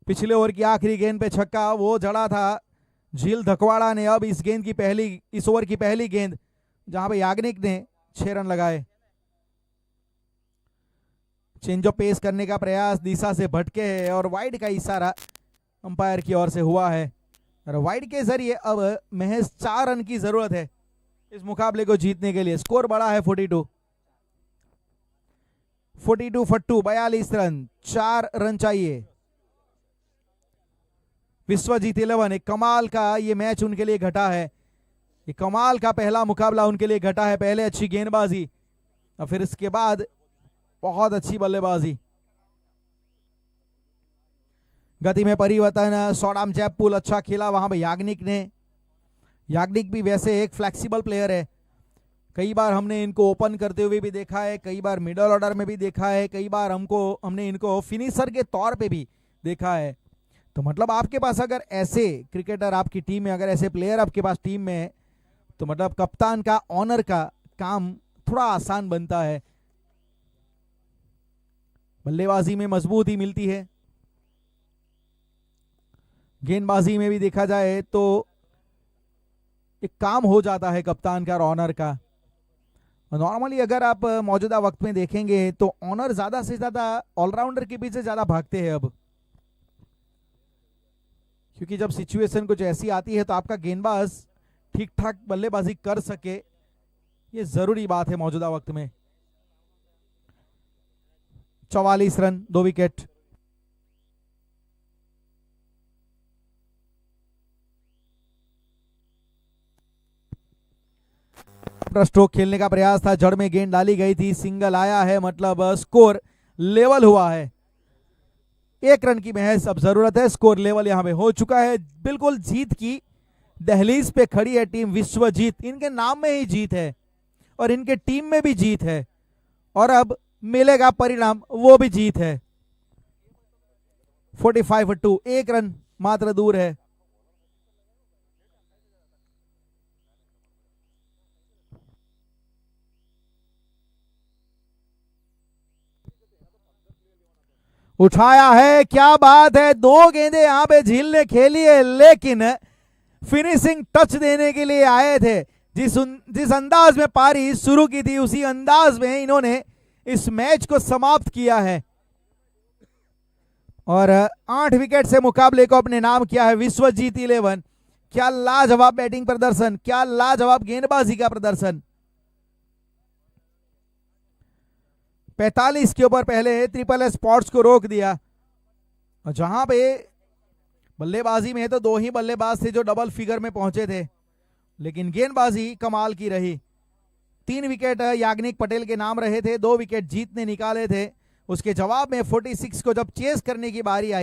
पिछले ओवर की आखिरी गेंद पे छक्का वो जड़ा था झील धकवाड़ा ने। अब इस ओवर की पहली गेंद जहां पे याग्निक ने 6 रन लगाए। चेंज ऑफ पेस करने का प्रयास दिशा से भटके है और वाइड का इशारा अंपायर की ओर से हुआ है। और वाइड के जरिए अब महज 4 रन की जरूरत है इस मुकाबले को जीतने के लिए। स्कोर बड़ा है 42 फट्टू 42 रन, 4 रन चाहिए। विश्वजीत 11 एक कमाल का ये मैच उनके लिए घटा है। ये कमाल का पहला मुकाबला उनके लिए घटा है। पहले अच्छी गेंदबाजी और फिर इसके बाद बहुत अच्छी बल्लेबाजी। गति में परिवर्तन। सौडाम जयपुल अच्छा खेला वहां पे याग्निक ने। याग्निक भी वैसे एक फ्लेक्सिबल प्लेयर है। कई बार हमने इनको ओपन करते हुए भी देखा है, कई बार मिडल ऑर्डर में भी देखा है, कई बार हमने इनको फिनिशर के तौर पे भी देखा है। तो मतलब आपके पास अगर ऐसे क्रिकेटर आपकी टीम में, अगर ऐसे प्लेयर आपके पास टीम में है, तो मतलब कप्तान का, ऑनर का काम थोड़ा आसान बनता है। बल्लेबाजी में मजबूती मिलती है। गेंदबाजी में भी देखा जाए तो एक काम हो जाता है कप्तान का और ऑनर का। नॉर्मली अगर आप मौजूदा वक्त में देखेंगे तो ऑनर ज्यादा से ज्यादा ऑलराउंडर के पीछे ज्यादा भागते हैं अब, क्योंकि जब सिचुएशन कुछ ऐसी आती है तो आपका गेंदबाज ठीक ठाक बल्लेबाजी कर सके, ये जरूरी बात है मौजूदा वक्त में। 44 रन 2 विकेट। स्ट्रोक खेलने का प्रयास था, जड़ में गेंद डाली गई थी, सिंगल आया है, मतलब स्कोर लेवल हुआ है। 1 रन की महज अब जरूरत है। स्कोर लेवल यहां पे हो चुका है। बिल्कुल जीत की दहलीज पे खड़ी है टीम विश्वजीत। इनके नाम में ही जीत है और इनके टीम में भी जीत है और अब मिलेगा परिणाम, वो भी जीत है। 45 for 2, 1 रन मात्र दूर है। उठाया है, क्या बात है, 2 गेंदें यहां पे झील ने खेली है, लेकिन फिनिशिंग टच देने के लिए आए थे। जिस अंदाज में पारी शुरू की थी उसी अंदाज में इन्होंने इस मैच को समाप्त किया है और 8 विकेट से मुकाबले को अपने नाम किया है विश्वजीत 11। क्या लाजवाब बैटिंग प्रदर्शन, क्या लाजवाब गेंदबाजी का प्रदर्शन। 45 के ऊपर पहले ट्रिपल एस स्पोर्ट्स को रोक दिया और जहां पे बल्लेबाजी में तो 2 ही बल्लेबाज थे जो डबल फिगर में पहुंचे थे, लेकिन गेंदबाजी कमाल की रही। 3 विकेट याग्निक पटेल के नाम रहे थे, 2 विकेट जीत ने निकाले थे। उसके जवाब में 46 को जब चेस करने की बारी आई